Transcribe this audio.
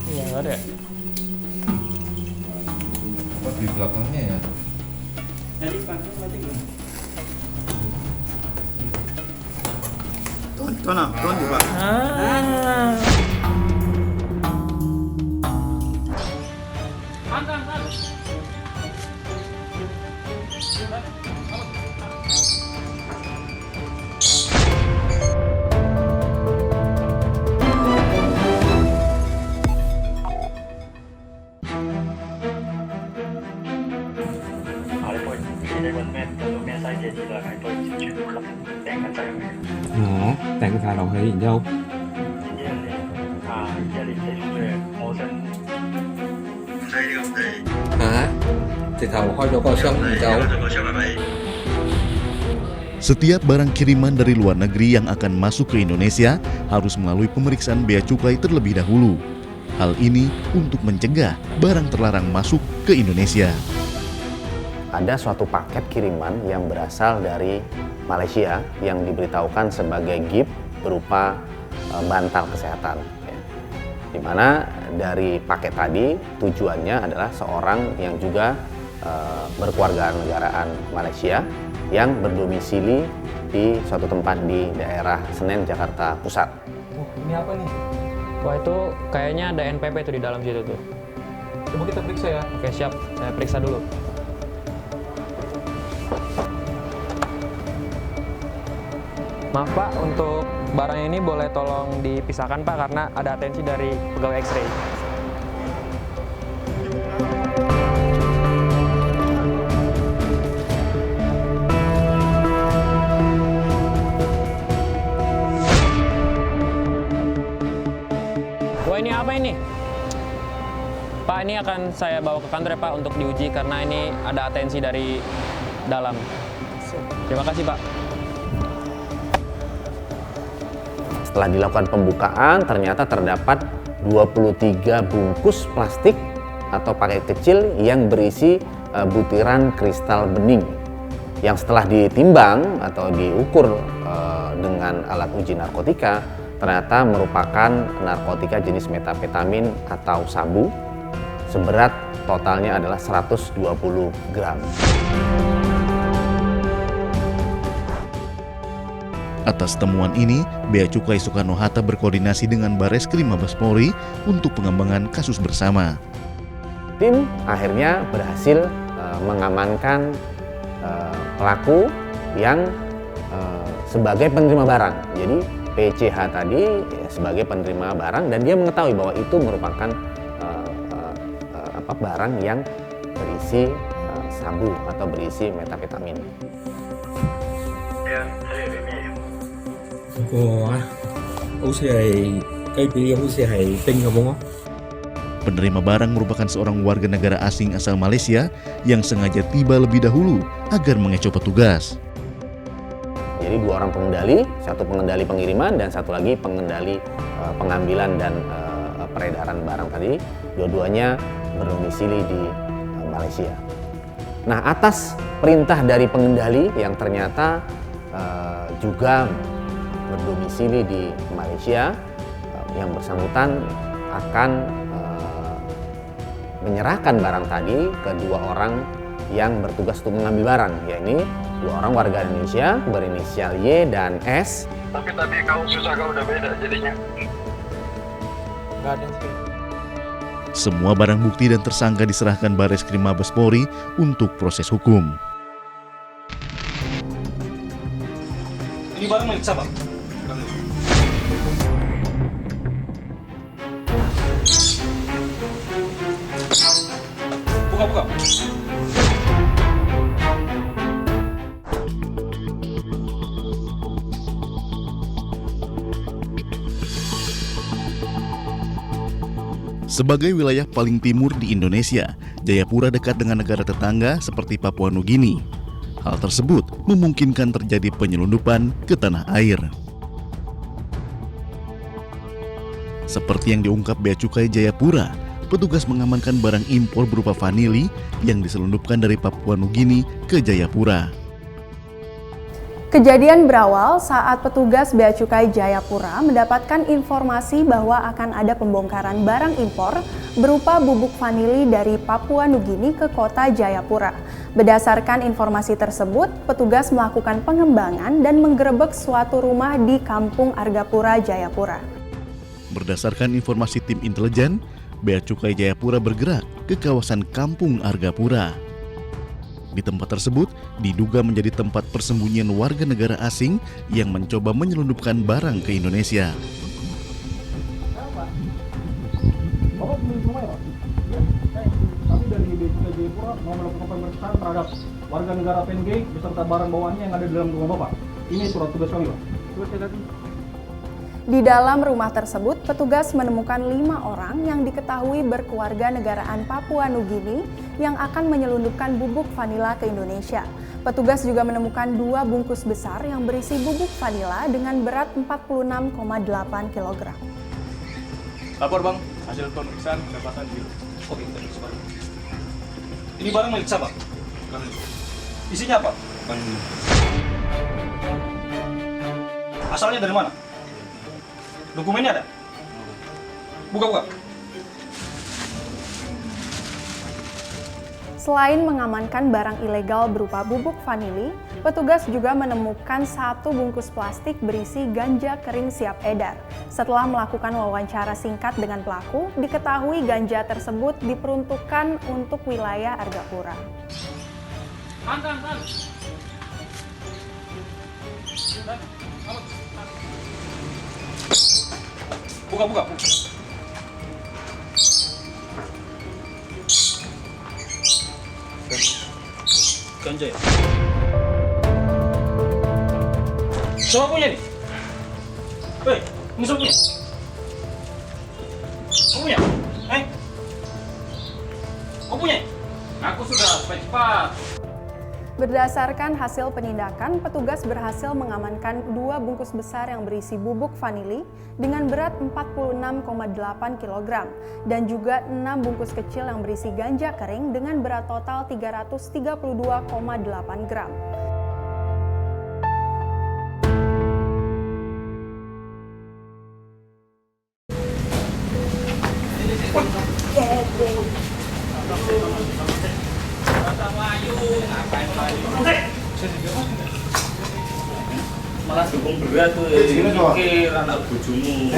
Iya, nggak ada ya? Apa di belakangnya ya? Jadi pantul mati belum? Tuan juga. Tại cái thà đầu hay gì đâu. Hả? Thì thầu kho cho con xong gì đâu. Setiap barang kiriman dari luar negeri yang akan masuk ke Indonesia harus melalui pemeriksaan bea cukai terlebih dahulu. Hal ini untuk mencegah barang terlarang masuk ke Indonesia. Ada suatu paket kiriman yang berasal dari Malaysia yang diberitahukan sebagai gift berupa bantal kesehatan. Di mana dari paket tadi tujuannya adalah seorang yang juga berkewarganegaraan Malaysia yang berdomisili di suatu tempat di daerah Senen, Jakarta Pusat. Ini apa nih? Wah, itu kayaknya ada NPP tuh di dalam situ tuh. Coba kita periksa ya. Oke, siap. Saya periksa dulu. Maaf Pak, untuk barang ini boleh tolong dipisahkan Pak karena ada atensi dari pegawai X-ray. Wah, ini apa ini? Pak, ini akan saya bawa ke kantor ya Pak untuk diuji karena ini ada atensi dari dalam. Terima kasih Pak. Setelah dilakukan pembukaan, ternyata terdapat 23 bungkus plastik atau paket kecil yang berisi butiran kristal bening. Yang setelah ditimbang atau diukur dengan alat uji narkotika, ternyata merupakan narkotika jenis metapetamin atau sabu. Seberat totalnya adalah 120 gram. Atas temuan ini, Bea Cukai Soekarno-Hatta berkoordinasi dengan Bareskrim Mabes Polri untuk pengembangan kasus bersama. Tim akhirnya berhasil mengamankan pelaku yang sebagai penerima barang. Jadi PCH tadi sebagai penerima barang dan dia mengetahui bahwa itu merupakan barang yang berisi sabu atau berisi metapetamin. Ủa, Uzi này, cái video Uzi này tin không? Penerima barang merupakan seorang warga negara asing asal Malaysia yang sengaja tiba lebih dahulu agar mengecoh petugas. Jadi 2 orang pengendali, satu pengendali pengiriman dan satu lagi pengendali pengambilan dan peredaran barang tadi. Dua-duanya berdomisili di Malaysia. Nah, atas perintah dari pengendali yang ternyata juga berdomisili di Malaysia, yang bersangkutan akan menyerahkan barang tadi ke 2 orang yang bertugas untuk mengambil barang, yakni 2 orang warga Indonesia berinisial Y dan S. Tapi tadi kau susah, kau udah beda jadinya. Nggak ada sih. Semua barang bukti dan tersangka diserahkan Bareskrim Mabes Polri untuk proses hukum. Ini barang milik siapa? Buka. Sebagai wilayah paling timur di Indonesia, Jayapura dekat dengan negara tetangga seperti Papua Nugini. Hal tersebut memungkinkan terjadi penyelundupan ke tanah air. Seperti yang diungkap Bea Cukai Jayapura, petugas mengamankan barang impor berupa vanili yang diselundupkan dari Papua Nugini ke Jayapura. Kejadian berawal saat petugas Bea Cukai Jayapura mendapatkan informasi bahwa akan ada pembongkaran barang impor berupa bubuk vanili dari Papua Nugini ke kota Jayapura. Berdasarkan informasi tersebut, petugas melakukan pengembangan dan menggerebek suatu rumah di Kampung Argapura, Jayapura. Berdasarkan informasi tim intelijen, Bea Cukai Jayapura bergerak ke kawasan Kampung Argapura. Di tempat tersebut diduga menjadi tempat persembunyian warga negara asing yang mencoba menyelundupkan barang ke Indonesia. Bapak pemilik rumah ya, Pak? Ya, kami dari Bea Cukai Jayapura mau melakukan pemeriksaan terhadap warga negara PNG beserta barang bawaannya yang ada di dalam rumah Bapak. Ini surat tugas kami, Pak. Surat saya lihat. Di dalam rumah tersebut, petugas menemukan 5 orang yang diketahui berkeluarga negaraan Papua Nugini yang akan menyelundupkan bubuk vanila ke Indonesia. Petugas juga menemukan 2 bungkus besar yang berisi bubuk vanila dengan berat 46,8 kg. Lapor Bang, hasil pemeriksaan kedapatan di. Oke, kita periksa barang. Ini barang milik siapa? Isinya apa? Asalnya dari mana? Dokumennya ada? Buka. Selain mengamankan barang ilegal berupa bubuk vanili, petugas juga menemukan 1 bungkus plastik berisi ganja kering siap edar. Setelah melakukan wawancara singkat dengan pelaku, diketahui ganja tersebut diperuntukkan untuk wilayah Argapura. Buka. Ganja ya? Siapa punya nih? Hei, ini siapa punya? Kamu punya? Kamu punya? Aku sudah, cepat. Berdasarkan hasil penindakan, petugas berhasil mengamankan 2 bungkus besar yang berisi bubuk vanili dengan berat 46,8 kg dan juga 6 bungkus kecil yang berisi ganja kering dengan berat total 332,8 gram. Malah dukung berat tuh, mikir anak bojomu.